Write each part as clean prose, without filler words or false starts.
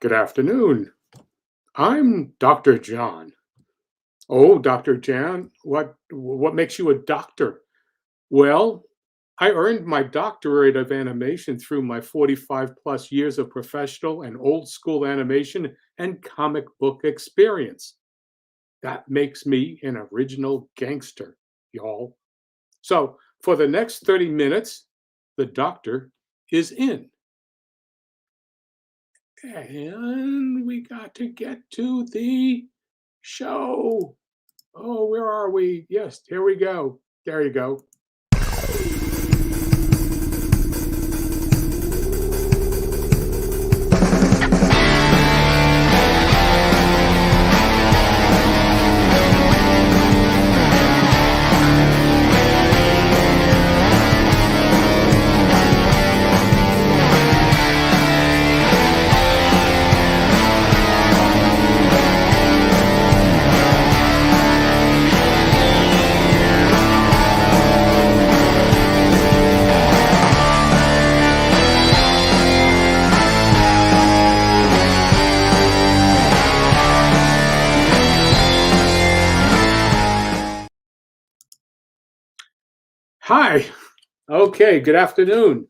Good afternoon. I'm Dr. John. Oh, Dr. John, what makes you a doctor? Well, I earned my doctorate of animation through my 45 plus years of professional and old school animation and comic book experience. That makes me an original gangster, y'all. So, for the next 30 minutes, the doctor is in. And we got to get to the show. Oh, where are we? Yes, here we go. There you go. Hi. Okay, good afternoon.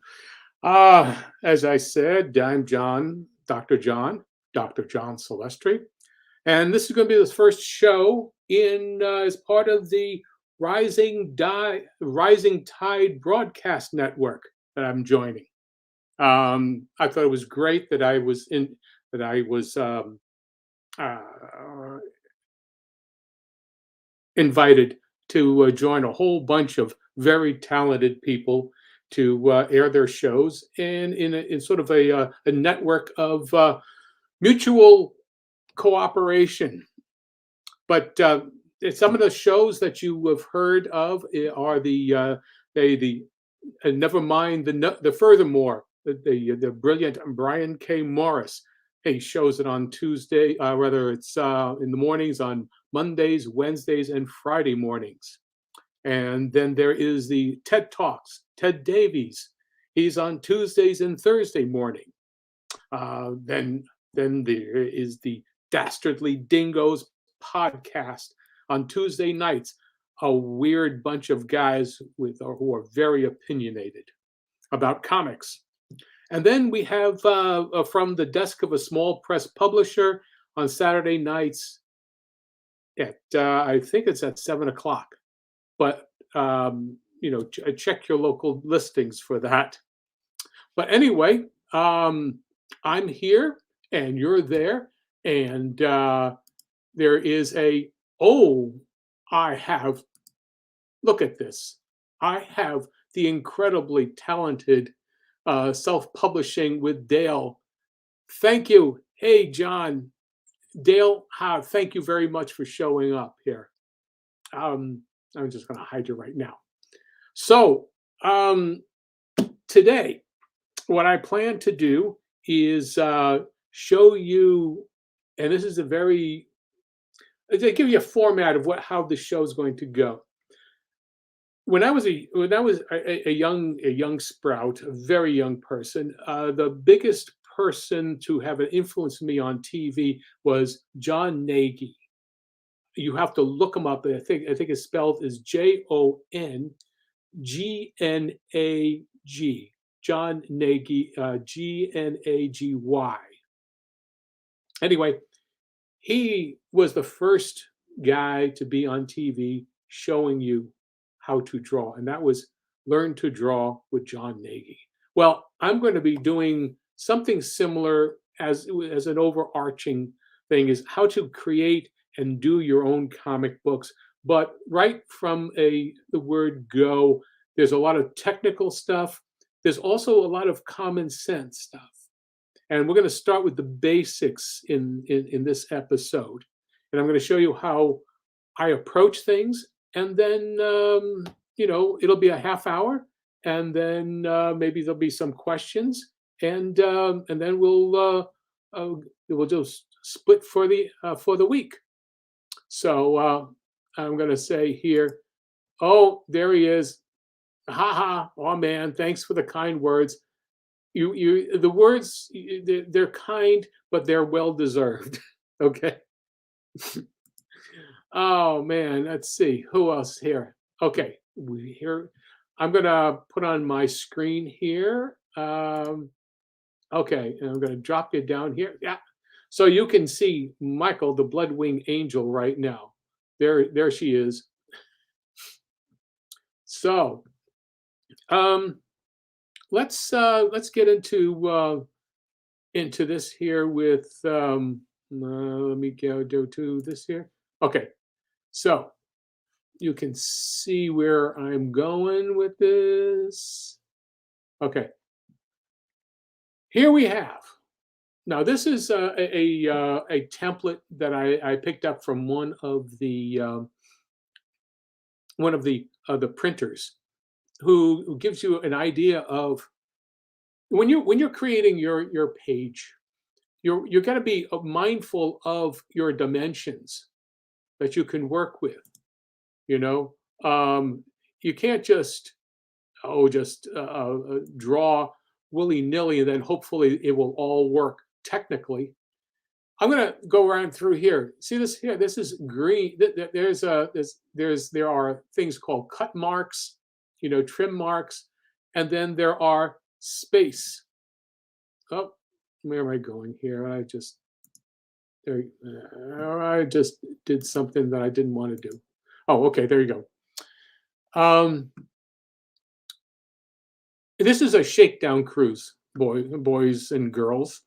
As I said, I'm Dr. John Celestri, and this is going to be the first show in as part of the Rising Tide Broadcast Network that I'm joining. I thought it was great that I was uh, invited to join a whole bunch of very talented people to air their shows and in sort of a network of mutual cooperation. But some of the shows that you have heard of are the never mind the furthermore the brilliant Brian K. Morris. He shows it on Tuesday, rather it's in the mornings on Mondays, Wednesdays, and Friday mornings. And then there is the TED Talks, Ted Davies. He's on Tuesdays and Thursday morning. Then there is the Dastardly Dingoes podcast on Tuesday nights. A weird bunch of guys who are very opinionated about comics. And then we have from the desk of a small press publisher on Saturday nights at I think it's at 7 o'clock. But check your local listings for that. But anyway, I'm here and you're there, and there is oh, I have, look at this. I have the incredibly talented self-publishing with Dale. Thank you. Hey, John. Dale, thank you very much for showing up here. I'm just going to hide you right now. So, today, what I plan to do is show you, and this is they give you a format of how the show is going to go. When I was a young sprout, a very young person, the biggest person to have influenced me on TV was John Nagy. You have to look him up. I think it's spelled as JONGNAG. John Nagy, GNAGY. Anyway, he was the first guy to be on TV showing you how to draw, and that was Learn to Draw with John Nagy. Well, I'm going to be doing something similar as an overarching thing, is how to create and do your own comic books. But right from the word go, there's a lot of technical stuff. There's also a lot of common sense stuff. And we're going to start with the basics in this episode. And I'm going to show you how I approach things. And then, it'll be a half hour. And then maybe there'll be some questions. And then we'll just split for the week. So I'm going to say here, oh, there he is. Ha ha. Oh, man. Thanks for the kind words. the words, they're kind, but they're well deserved. Okay. Oh man, let's see who else here. Okay, we here. I'm gonna put on my screen here. Okay, and I'm gonna drop you down here. Yeah, so you can see Michael, the Bloodwing Angel, right now. There she is. So, um, let's get into this here with let me go to this here. Okay, so you can see where I'm going with this. Okay, here we have. Now this is a template that I picked up from one of the printers who gives you an idea of when you're creating your page, you're going to be mindful of your dimensions that you can work with. You know, you can't just draw willy nilly and then hopefully it will all work technically. I'm going to go around through here. See this here? This is green. There are things called cut marks, trim marks, and then there are space. Oh, where am I going here? I just did something that I didn't want to do. Oh, okay, there you go. This is a shakedown cruise, boys and girls.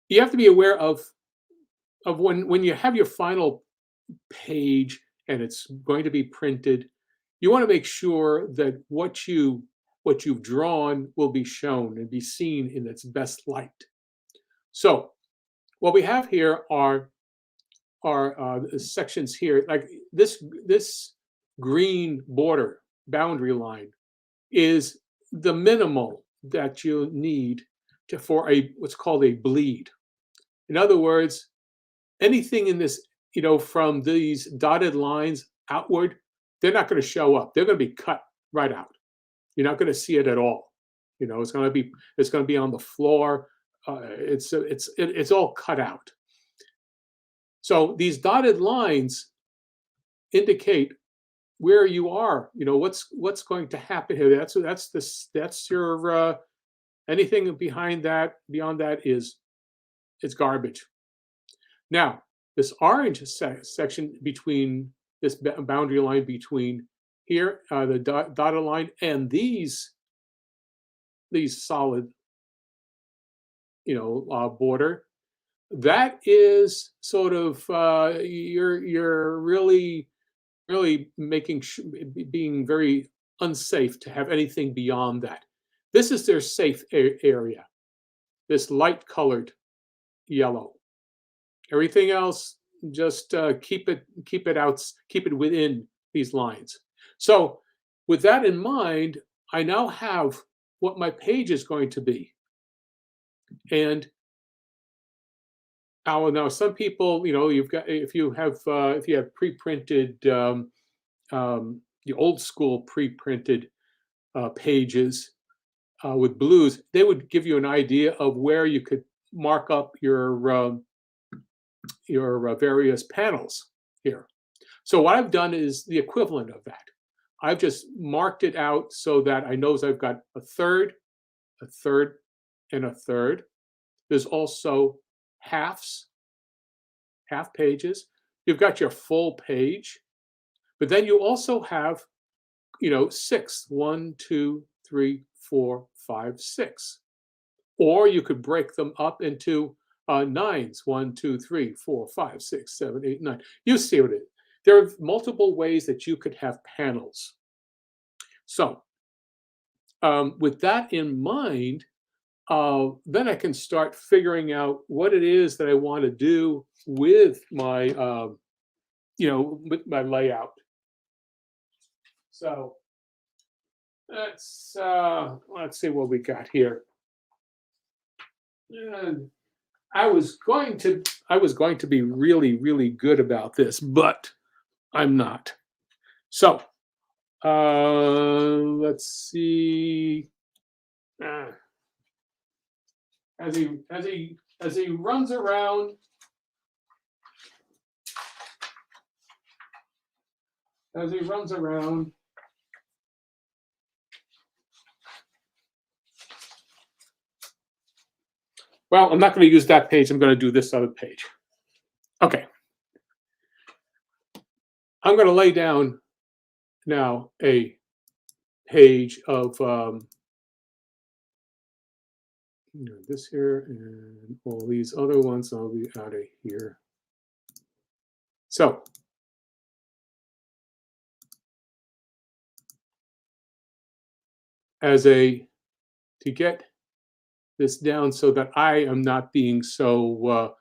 You have to be aware of when you have your final page and it's going to be printed. You want to make sure that what you've drawn will be shown and be seen in its best light. So what we have here are sections here, like this green border boundary line is the minimal that you need for what's called a bleed. In other words, anything in this, from these dotted lines outward, they're not going to show up. They're going to be cut right out. You're not going to see it at all. It's going to be on the floor. It's all cut out. So these dotted lines indicate where you are. What's going to happen here. That's your anything beyond that is it's garbage. Now this orange section between this boundary line between here, the dotted line, and these solid, border, that is sort of you're really being very unsafe to have anything beyond that. This is their safe area. This light colored yellow. Everything else, just keep it out, keep it within these lines. So with that in mind, I now have what my page is going to be. And now some people, you've got, if you have pre-printed, the old school pre-printed pages with blues, they would give you an idea of where you could mark up your various panels here. So what I've done is the equivalent of that. I've just marked it out so that I know I've got a third, and a third. There's also half pages. You've got your full page, but then you also have, 6, 1, 2, 3, 4, 5, 6. Or you could break them up into nines, 1, 2, 3, 4, 5, 6, 7, 8, 9. You see what it is. There are multiple ways that you could have panels. So with that in mind, then I can start figuring out what it is that I want to do with my, with my layout. So let's see what we got here. I was going to be really, really good about this, but I'm not. So let's see. uh, as he runs around, as he runs around. Well, I'm not going to use that page. I'm going to do this other page. Okay. I'm going to lay down now a page of this here and all these other ones. I'll be out of here. So to get this down so that I am not being so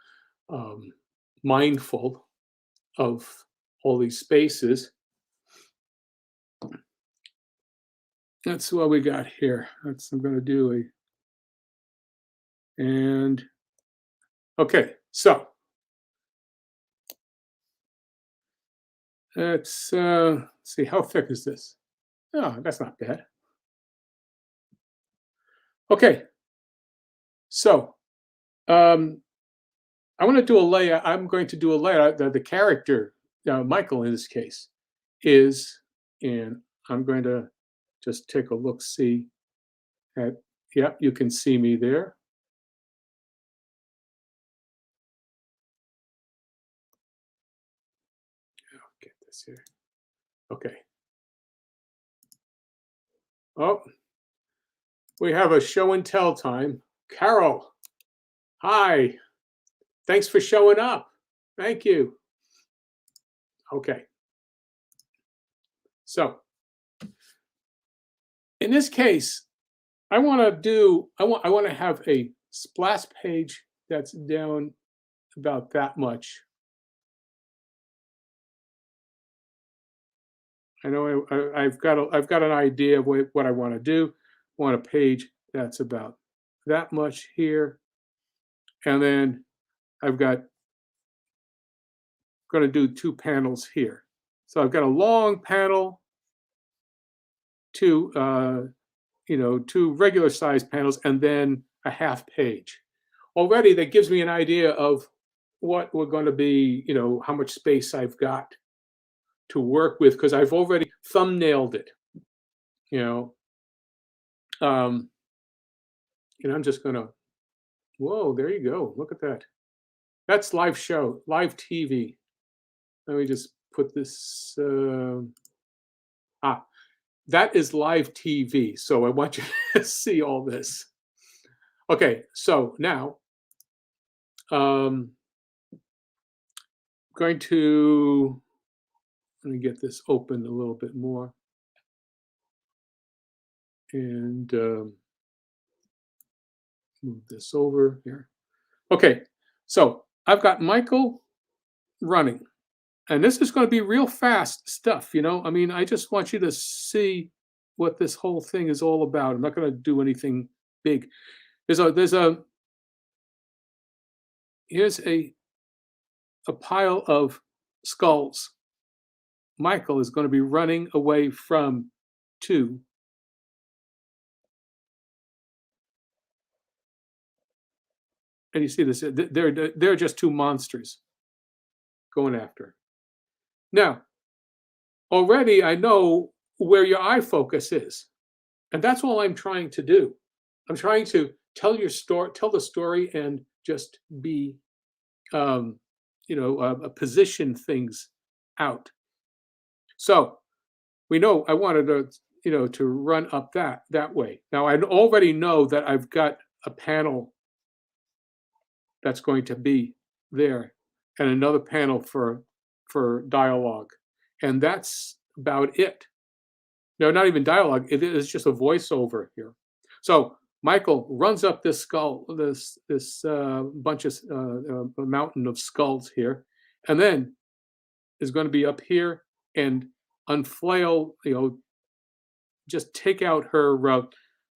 mindful of all these spaces. That's what we got here. I'm going to do and okay, so let's see, how thick is this? Oh, that's not bad. Okay, so I want to do a layout. I'm going to do a layout. The character, Michael in this case, is, and I'm going to just take a look, see at, yep, you can see me there. I'll get this here. Okay. Oh, we have a show and tell time. Carol, hi. Thanks for showing up. Thank you. Okay. So in this case, I want to have a splash page that's down about that much. I know I've got an idea of what I want to do. I want a page that's about that much here, and then I've got going to do 2 panels here. So I've got a long panel, 2 2 regular sized panels, and then a half page. Already that gives me an idea of what we're going to be, how much space I've got to work with, because I've already thumbnailed it, and I'm just going to, whoa, there you go. Look at that. That's live TV. Let me just put this, that is live TV. So I want you to see all this. Okay, so now, going to, let me get this open a little bit more. And move this over here. Okay, so I've got Michael running. And this is going to be real fast stuff, I mean, I just want you to see what this whole thing is all about. I'm not going to do anything big. Here's a pile of skulls. Michael is going to be running away from 2. And you see this, they're just 2 monsters going after. Now, already I know where your eye focus is. And that's all I'm trying to do. I'm trying to tell the story and just be, position things out. So we know I wanted to run up that way. Now I already know that I've got a panel that's going to be there and another panel for dialogue. And that's about it. No, not even dialogue. It is just a voiceover here. So Michael runs up this skull, this bunch of a mountain of skulls here, and then is going to be up here and unflail, just take out her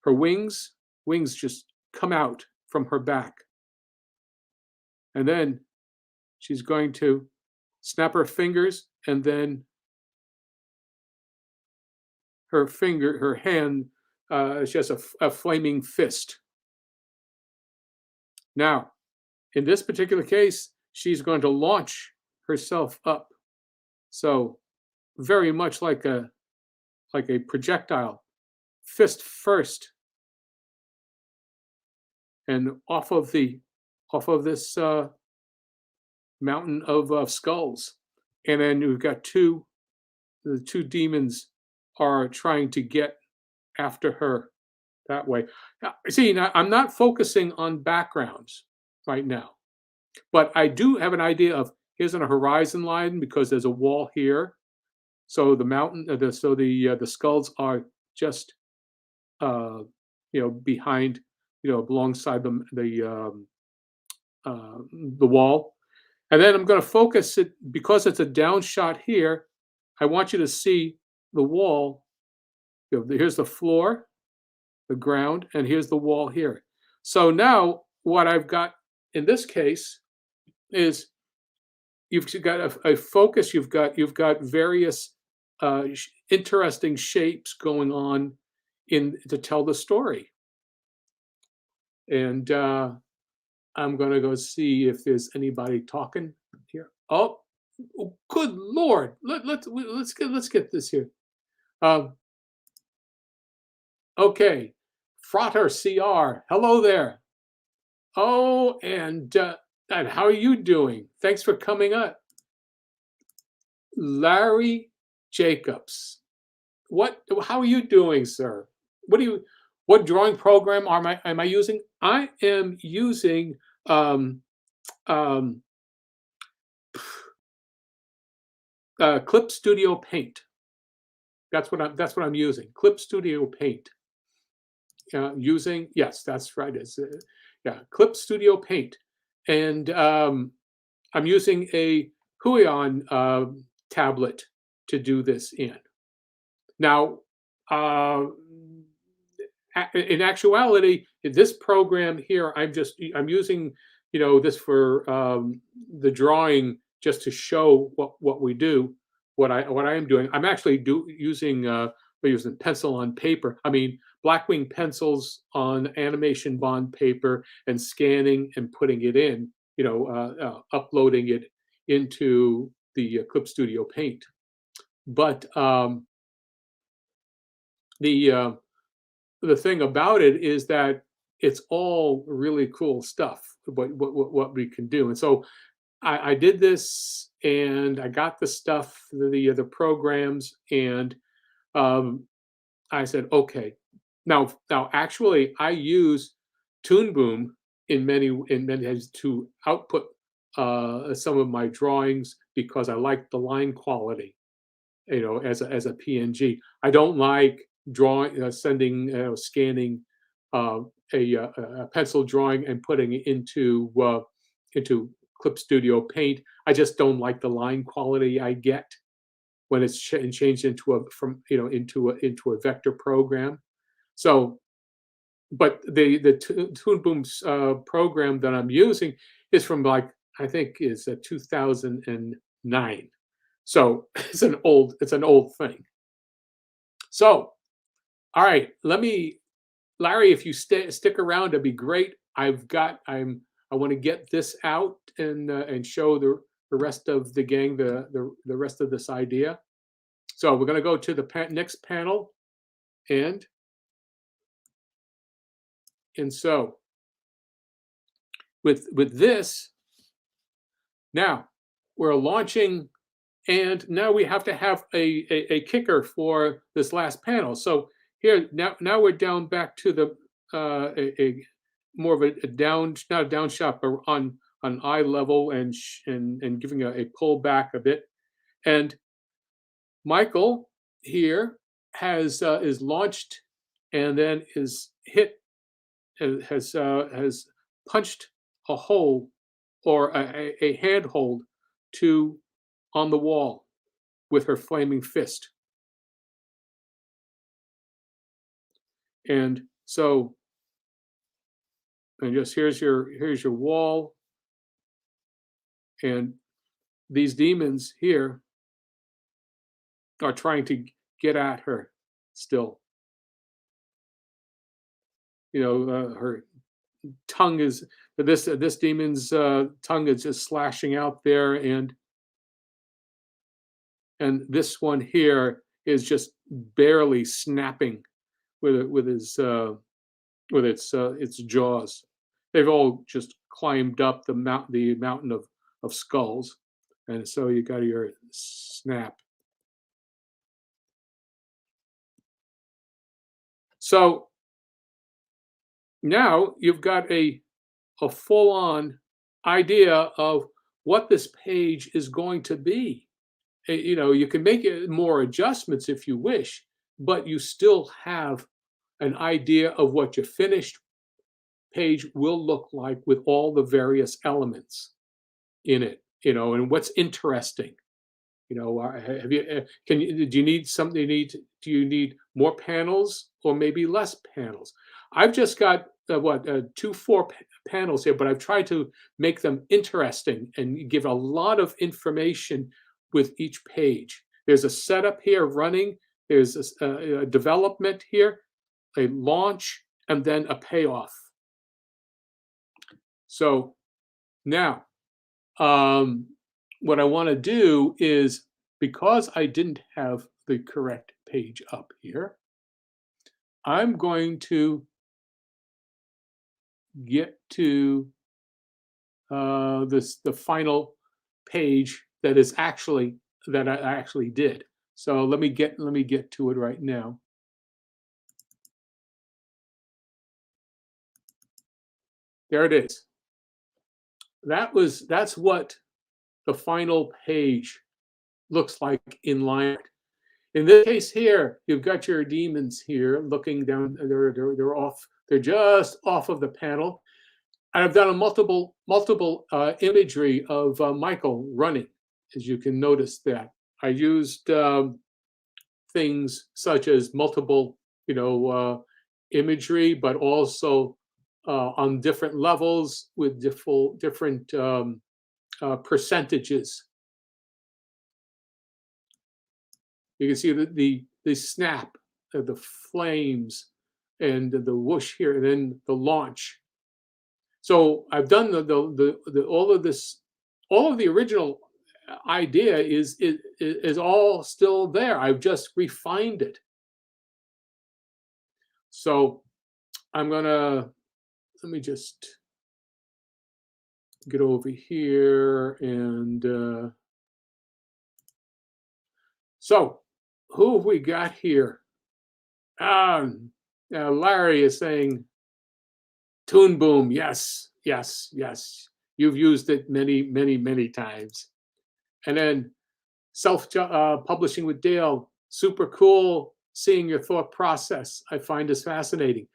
wings. Wings just come out from her back, and then she's going to snap her fingers, and then her hand she has a flaming fist. Now, in this particular case, she's going to launch herself up. So very much like a projectile, fist first, and off of this mountain of skulls. And then we've got the two demons are trying to get after her that way. Now, see, now, I'm not focusing on backgrounds right now, but I do have an idea of here's a horizon line because there's a wall here. So the mountain, the skulls are just uh, behind, alongside the wall. And then I'm going to focus it because it's a down shot here. I want you to see the wall. Here's the floor, the ground, and here's the wall here. So now what I've got in this case is you've got a focus. You've got various interesting shapes going on in to tell the story. And I'm gonna go see if there's anybody talking here. Oh, good Lord! Let's get this here. Um, okay, Frater CR. Hello there. Oh, and how are you doing? Thanks for coming up, Larry Jacobs. What? How are you doing, sir? What do you? What drawing program am I using? I am using um, um, Clip Studio Paint. That's what I'm using. Clip Studio Paint. Using yes, that's right. It's yeah, Clip Studio Paint, and I'm using a Huion tablet to do this in. Now, uh, in actuality, in this program here, I'm using this for the drawing just to show what we do, what I am doing. I'm actually using pencil on paper. I mean, Blackwing pencils on animation bond paper and scanning and putting it in, uploading it into the Clip Studio Paint. But the the thing about it is that it's all really cool stuff. What we can do, and so I did this, and I got the stuff, the programs, and um, I said, okay, now actually I use Toon Boom in many ways to output some of my drawings because I like the line quality, as a PNG. I don't like scanning uh, a pencil drawing and putting it into Clip Studio Paint. I just don't like the line quality I get when it's changed into a vector program. So, but the Toon Boom's program that I'm using is from, like, I think is 2009. So it's an old thing. So, all right, Larry, if you stick around, it'd be great. I want to get this out and show the rest of the gang the rest of this idea. So we're going to go to the next panel, and so with this, now we're launching, and now we have to have a kicker for this last panel. So here now we're down back to the a more of a down, not a down shot, but on eye level, and giving a pull back a bit. And Michael here is launched, and then is hit, has punched a hole, or a handhold to on the wall with her flaming fist. And so, and just here's your wall, and these demons here are trying to get at her still. her tongue is this demon's tongue is just slashing out there, and this one here is just barely snapping with his with its jaws. They've all just climbed up the mountain of skulls, and so you got your snap. So now you've got a full on idea of what this page is going to be. You can make it more adjustments if you wish, but you still have an idea of what your finished page will look like with all the various elements in it, and what's interesting. Have you can you do you need something you need do you need more panels or maybe less panels? I've just got two panels here, but I've tried to make them interesting and give a lot of information with each page. There's a setup here running, there's a development here, a launch, and then a payoff. So now, what I want to do is, because I didn't have the correct page up here, I'm going to get to the final page that I actually did. So let me get to it right now. There it is. That's what the final page looks like in line. In this case here, you've got your demons here looking down. They're off. They're just off of the panel, and I've done a multiple imagery of Michael running. As you can notice, that I used things such as multiple, imagery, but also on different levels with different percentages. You can see the snap, the flames, and the whoosh here, and then the launch. So I've done all of this, all of the original idea is all still there. I've just refined it. So I'm gonna let me just get over here and so who have we got here? Larry is saying Toon Boom. Yes, yes, yes. You've used it many, many, many times. And then self-publishing with Dale. Super cool seeing your thought process. I find this fascinating.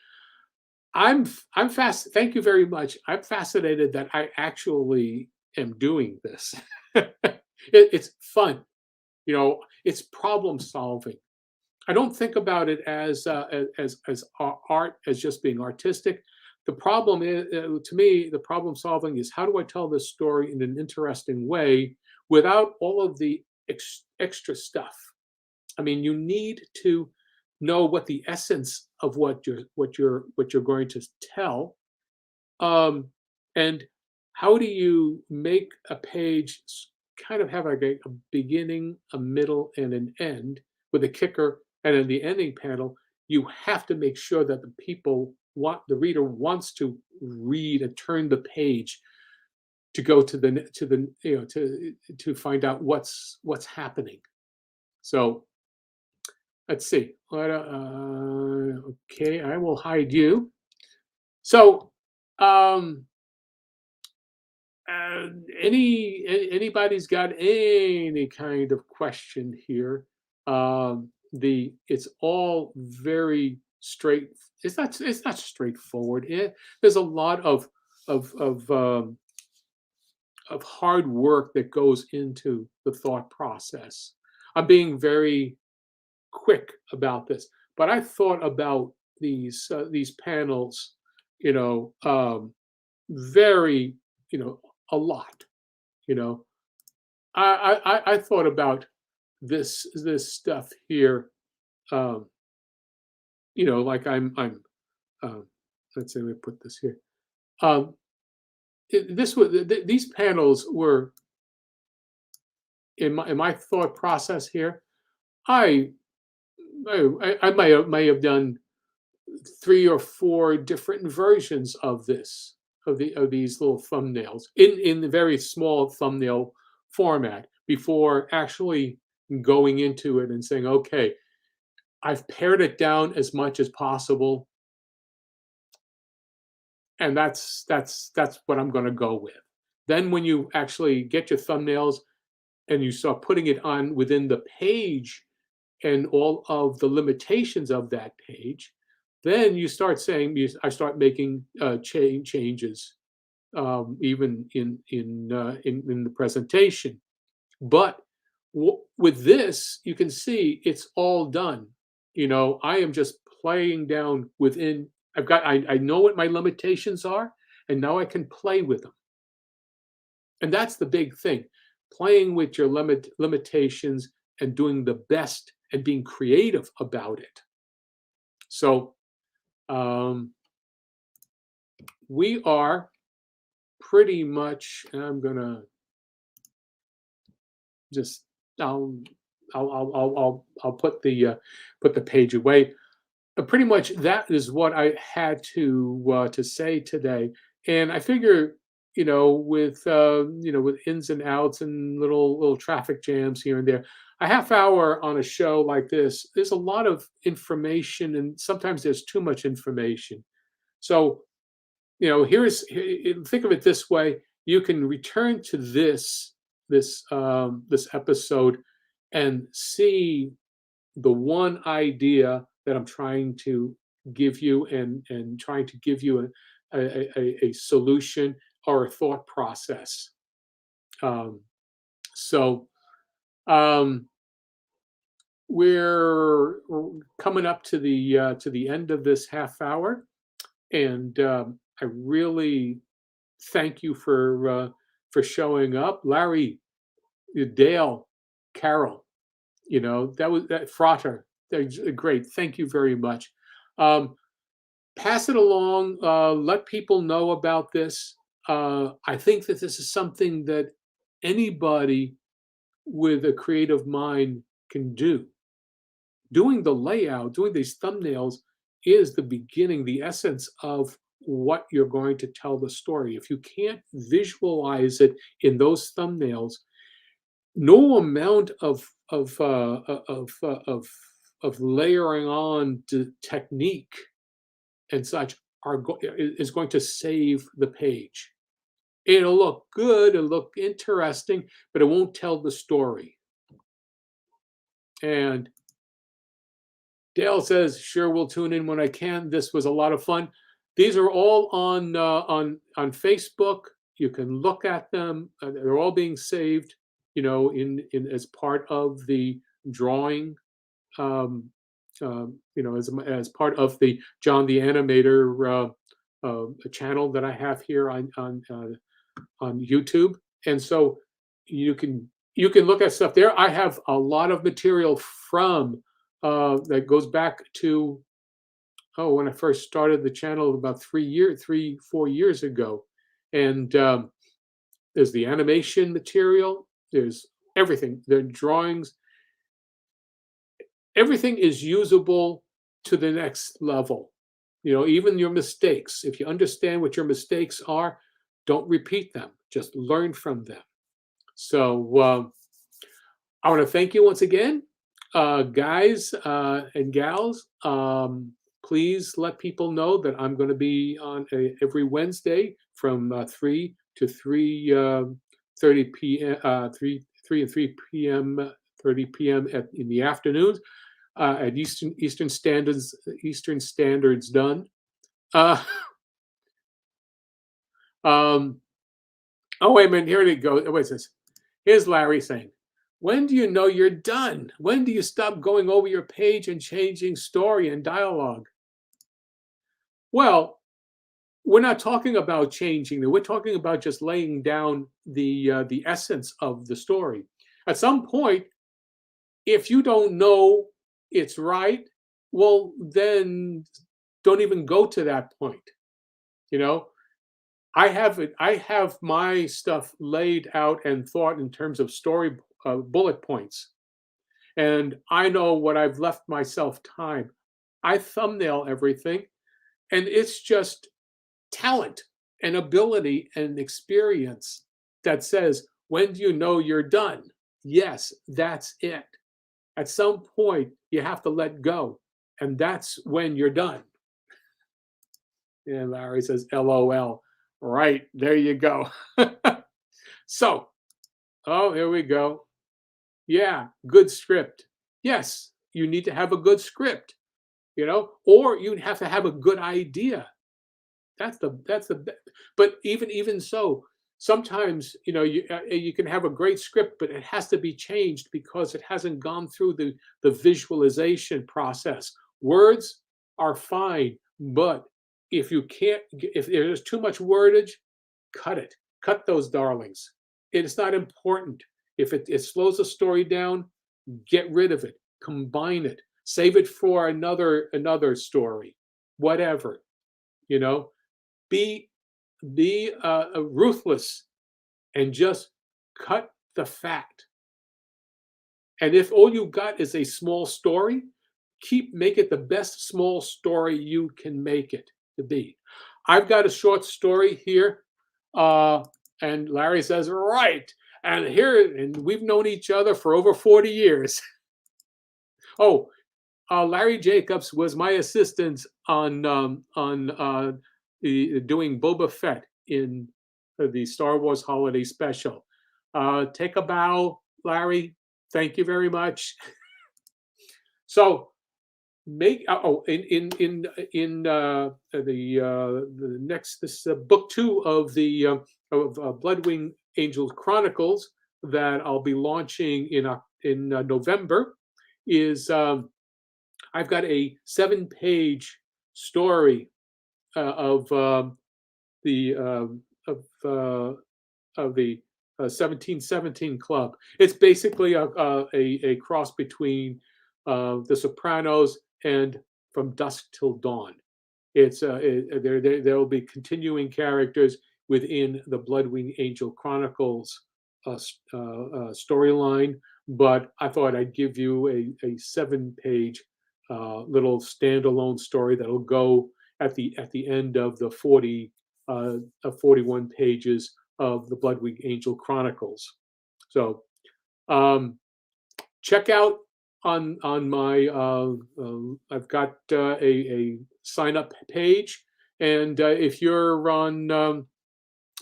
I'm Thank you very much. I'm fascinated that I actually am doing this. It's fun. It's problem solving. I don't think about it as art, as just being artistic. The problem is, to me, the problem solving is, how do I tell this story in an interesting way without all of the extra stuff? I mean, you need to know what the essence of what you're going to tell, and how do you make a page kind of have like a beginning, a middle, and an end with a kicker, and in the ending panel, you have to make sure that the reader wants to read and turn the page to go to to find out what's happening. So let's see. Okay, I will hide you. So anybody's got any kind of question here? It's all very straight. It's not straightforward. There's a lot of hard work that goes into the thought process. I'm being very quick about this, but I thought about these panels, very, a lot. I thought about this stuff here, like I'm let's say we put this here. Um, this was these panels were in my thought process here. I I may have done 3 or 4 different versions of this of these little thumbnails in the very small thumbnail format before actually going into it and saying, okay, I've pared it down as much as possible, and that's what I'm going to go with. Then when you actually get your thumbnails and you start putting it on within the page and all of the limitations of that page, then you start saying, I start making changes, even in the presentation. But with this, you can see it's all done. I am just playing down within. I know what my limitations are, and now I can play with them. And that's the big thing, playing with your limitations and doing the best and being creative about it. So um, we are pretty much, and I'm gonna just I'll put the page away. Pretty much that is what I had to say today, and I figure with ins and outs and little traffic jams here and there, a half hour on a show like this, there's a lot of information, and sometimes there's too much information. So think of it this way: you can return to this episode and see the one idea that I'm trying to give you, and trying to give you a solution or a thought process. Um, so um, we're coming up to the end of this half hour, and I really thank you for showing up, Larry, Dale, Carol. That was that Frater. They're great. Thank you very much. Um, Pass it along. Let people know about this. I think that this is something that anybody with a creative mind can do. Doing the layout, doing these thumbnails is the beginning, the essence of what you're going to tell the story. If you can't visualize it in those thumbnails, no amount of layering on technique and such is going to save the page. It'll look good, it'll look interesting, but it won't tell the story. And Dale says, "Sure, we'll tune in when I can. This was a lot of fun." These are all on Facebook. You can look at them. They're all being saved, in as part of the drawing, as part of the John the Animator channel that I have here on YouTube. And so you can look at stuff there. I have a lot of material from that goes back to when I first started the channel about 4 years ago. And there's the animation material. There's everything. There are drawings. Everything is usable to the next level. Even your mistakes. If you understand what your mistakes are, don't repeat them. Just learn from them. So I want to thank you once again, guys and gals. Please let people know that I'm going to be on every Wednesday from 3 to 3:30 p.m. 3 and 3 p.m. 30 p.m. in the afternoons at Eastern Standards done. Oh, wait a minute. Here it goes. Wait, this. Here's Larry saying, "When do you know you're done? When do you stop going over your page and changing story and dialogue?" Well, we're not talking about changing. We're talking about just laying down the essence of the story. At some point, if you don't know it's right, well, then don't even go to that point. You know, I have my stuff laid out and thought in terms of story bullet points, and I know what I've left myself time. I thumbnail everything, and it's just talent and ability and experience that says, when do you know you're done? Yes, that's it. At some point, you have to let go, and that's when you're done. And Larry says, LOL. Right, there you go. So, oh, here we go. Yeah, good script. Yes, you need to have a good script, or you have to have a good idea. That's the but even so, sometimes you can have a great script, but it has to be changed because it hasn't gone through the visualization process. Words are fine, but if there's too much wordage, cut it. Cut those darlings. It's not important. If it slows the story down, get rid of it. Combine it. Save it for another story. Whatever. You know, be ruthless and just cut the fat. And if all you got is a small story, make it the best small story you can make it to be. I've got a short story here, uh, and Larry says, "Right." And we've known each other for over 40 years. Oh, Larry Jacobs was my assistant on doing Boba Fett in the Star Wars Holiday Special. Take a bow, Larry. Thank you very much. So make the next this book 2 of the of Bloodwing Angels Chronicles that I'll be launching in November is I've got a 7-page story of the of the 1717 Club. It's basically a cross between The Sopranos and From Dusk Till Dawn. There will be continuing characters within the Bloodwing Angel Chronicles storyline, but I thought I'd give you a 7-page little standalone story that'll go at the end of the 41 pages of the Bloodwing Angel Chronicles. So check out on my I've got a sign up page, and if you're on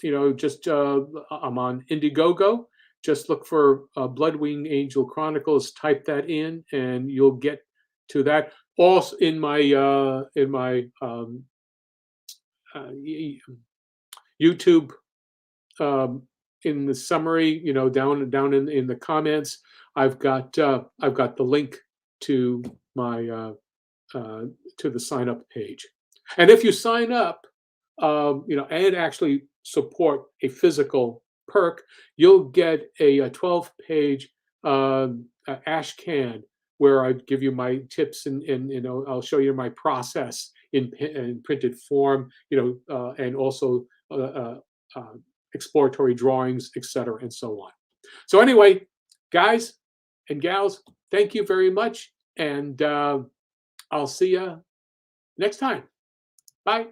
I'm on Indiegogo. Just look for Bloodwing Angel Chronicles. Type that in, and you'll get to that. Also in my YouTube, in the summary, down in the comments, I've got the link to my to the sign up page. And if you sign up, and actually support a physical perk, you'll get a 12-page ash can where I give you my tips and I'll show you my process in printed form, and also exploratory drawings, etc., and so on. So anyway, guys and gals, thank you very much, and I'll see you next time. Bye.